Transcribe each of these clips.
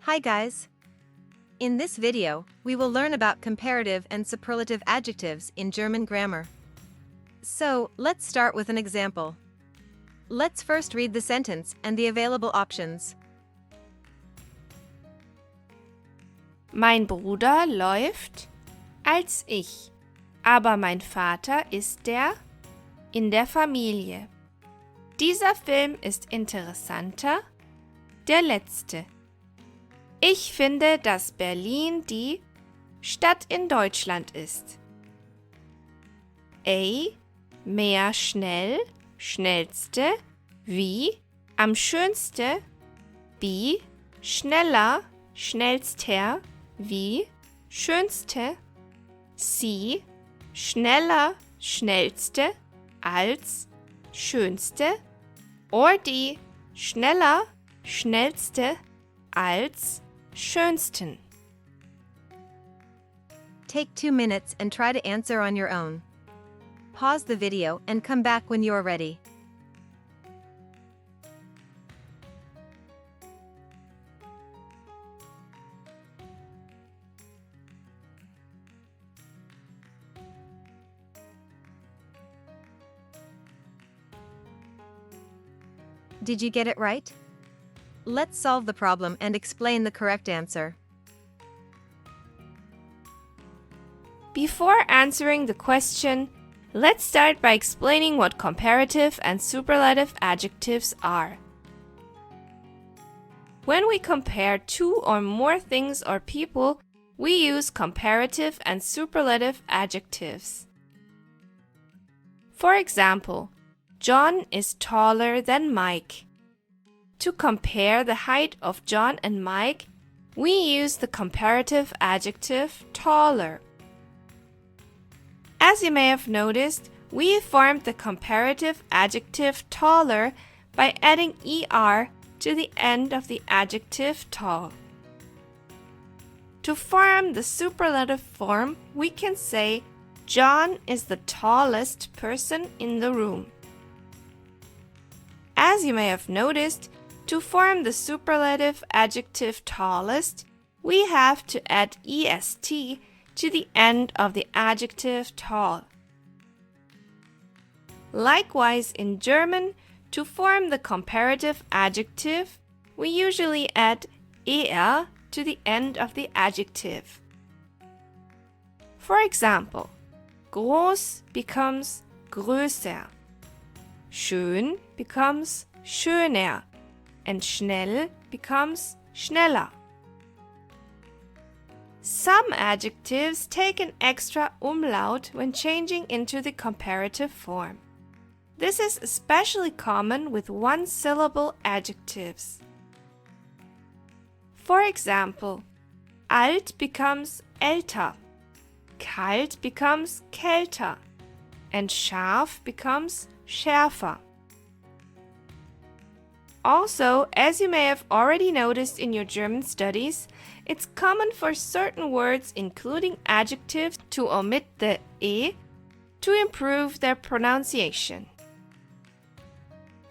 Hi guys! In this video, we will learn about comparative and superlative adjectives in German grammar. So, let's start with an example. Let's first read the sentence and the available options. Mein Bruder läuft als ich, aber mein Vater ist der in der Familie. Dieser Film ist interessanter, der letzte. Ich finde, dass Berlin die Stadt in Deutschland ist. A. Mehr schnell, schnellste, wie, am schönste. B. Schneller, schnellster, wie, schönste. C. Schneller, schnellste, als, schönste. Or D. Schneller, schnellste, als, schönsten. Take 2 minutes and try to answer on your own. Pause the video and come back when you're ready. Did you get it right? Let's solve the problem and explain the correct answer. Before answering the question, let's start by explaining what comparative and superlative adjectives are. When we compare two or more things or people, we use comparative and superlative adjectives. For example, John is taller than Mike. To compare the height of John and Mike, we use the comparative adjective taller. As you may have noticed, we formed the comparative adjective taller by adding er to the end of the adjective tall. To form the superlative form, we can say John is the tallest person in the room. As you may have noticed, to form the superlative adjective tallest, we have to add est to the end of the adjective tall. Likewise, in German, to form the comparative adjective, we usually add er to the end of the adjective. For example, groß becomes größer, schön becomes schöner, and schnell becomes schneller. Some adjectives take an extra umlaut when changing into the comparative form. This is especially common with one-syllable adjectives. For example, alt becomes älter, kalt becomes kälter, and scharf becomes schärfer. Also, as you may have already noticed in your German studies, it's common for certain words, including adjectives, to omit the e to improve their pronunciation.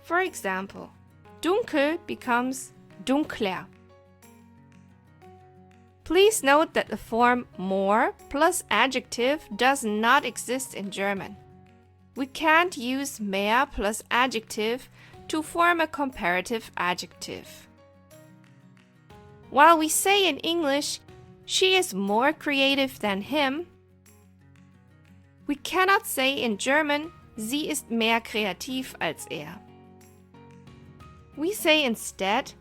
For example, dunkel becomes dunkler. Please note that the form more plus adjective does not exist in German. We can't use mehr plus adjective to form a comparative adjective. While we say in English, she is more creative than him, we cannot say in German, sie ist mehr kreativ als er. We say instead,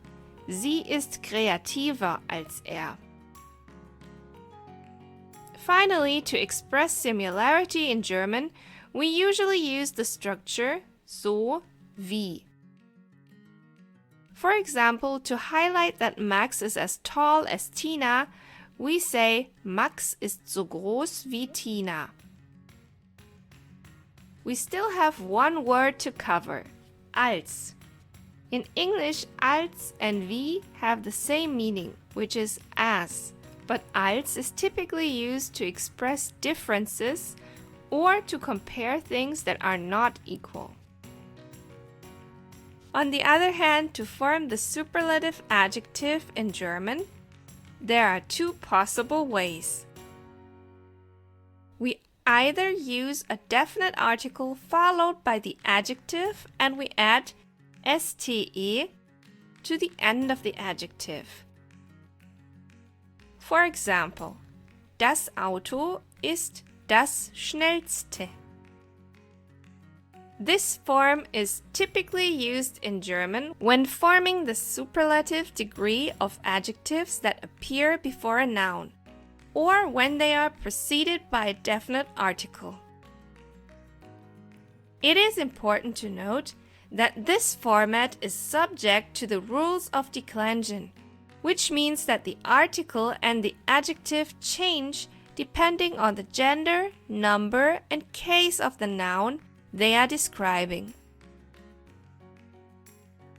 sie ist kreativer als er. Finally, to express similarity in German, we usually use the structure so, wie. For example, to highlight that Max is as tall as Tina, we say Max ist so groß wie Tina. We still have one word to cover, als. In English, als and wie have the same meaning, which is as, but als is typically used to express differences or to compare things that are not equal. On the other hand, to form the superlative adjective in German, there are two possible ways. We either use a definite article followed by the adjective and we add ste to the end of the adjective. For example, das Auto ist das schnellste. This form is typically used in German when forming the superlative degree of adjectives that appear before a noun, or when they are preceded by a definite article. It is important to note that this format is subject to the rules of declension, which means that the article and the adjective change depending on the gender, number, and case of the noun they are describing.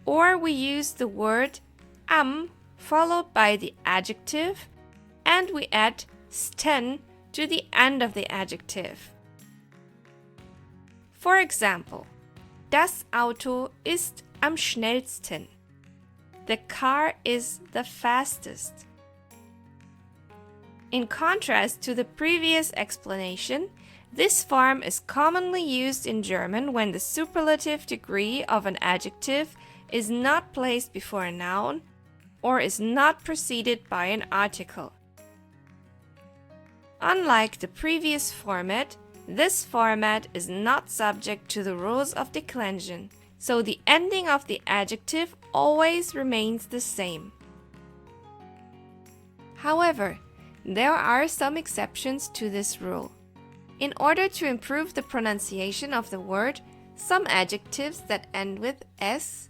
Or we use the word am followed by the adjective and we add sten to the end of the adjective. For example, das Auto ist am schnellsten. The car is the fastest. In contrast to the previous explanation, this form is commonly used in German when the superlative degree of an adjective is not placed before a noun or is not preceded by an article. Unlike the previous format, this format is not subject to the rules of declension, so the ending of the adjective always remains the same. However, there are some exceptions to this rule. In order to improve the pronunciation of the word, some adjectives that end with s,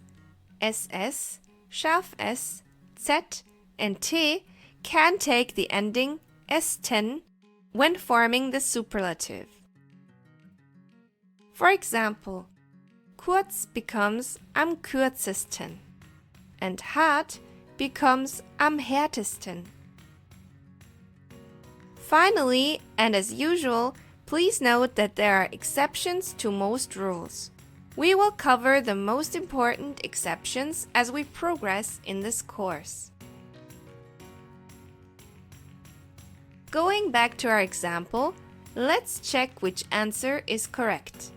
ss, scharf s, z, and t can take the ending sten when forming the superlative. For example, kurz becomes am kürzesten and hart becomes am härtesten. Finally, and as usual, please note that there are exceptions to most rules. We will cover the most important exceptions as we progress in this course. Going back to our example, let's check which answer is correct.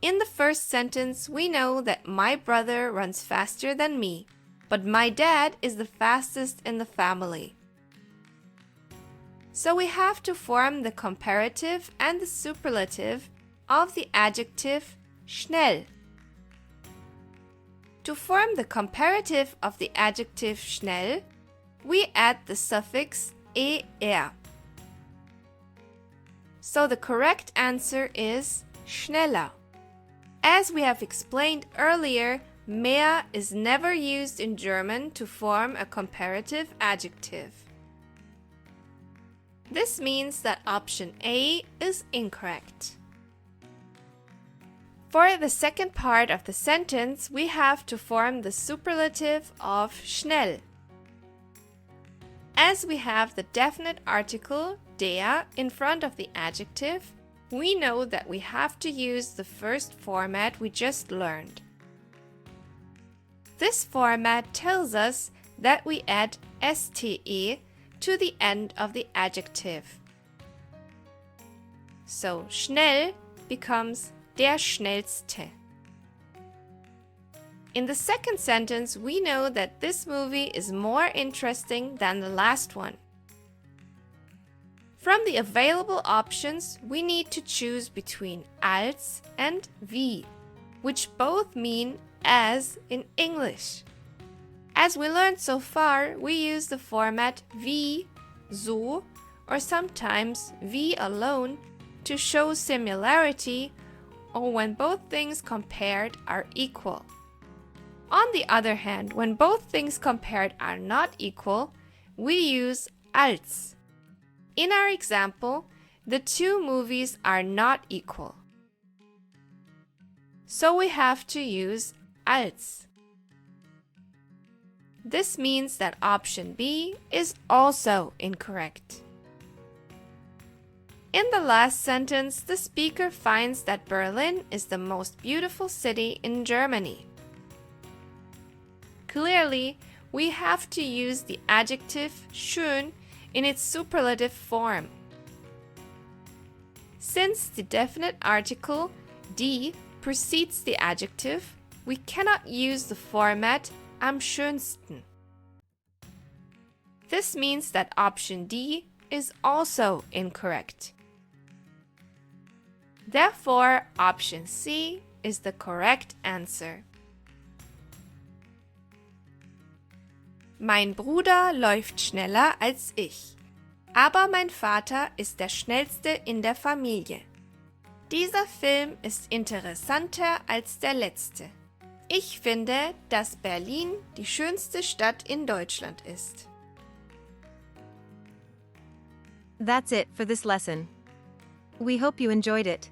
In the first sentence, we know that my brother runs faster than me, but my dad is the fastest in the family. So we have to form the comparative and the superlative of the adjective schnell. To form the comparative of the adjective schnell, we add the suffix er. So the correct answer is schneller. As we have explained earlier, mehr is never used in German to form a comparative adjective. This means that option A is incorrect. For the second part of the sentence, we have to form the superlative of schnell. As we have the definite article der in front of the adjective, we know that we have to use the first format we just learned. This format tells us that we add ste to the end of the adjective. So schnell becomes der schnellste. In the second sentence, we know that this movie is more interesting than the last one. From the available options, we need to choose between als and wie, which both mean as in English. As we learned so far, we use the format wie, so, or sometimes wie alone to show similarity or when both things compared are equal. On the other hand, when both things compared are not equal, we use als. In our example, the two movies are not equal. So we have to use als. This means that option B is also incorrect. In the last sentence, the speaker finds that Berlin is the most beautiful city in Germany. Clearly, we have to use the adjective schön in its superlative form. Since the definite article die precedes the adjective, we cannot use the format am schönsten. This means that option D is also incorrect. Therefore, option C is the correct answer. Mein Bruder läuft schneller als ich, aber mein Vater ist der Schnellste in der Familie. Dieser Film ist interessanter als der letzte. Ich finde, dass Berlin die schönste Stadt in Deutschland ist. That's it for this lesson. We hope you enjoyed it.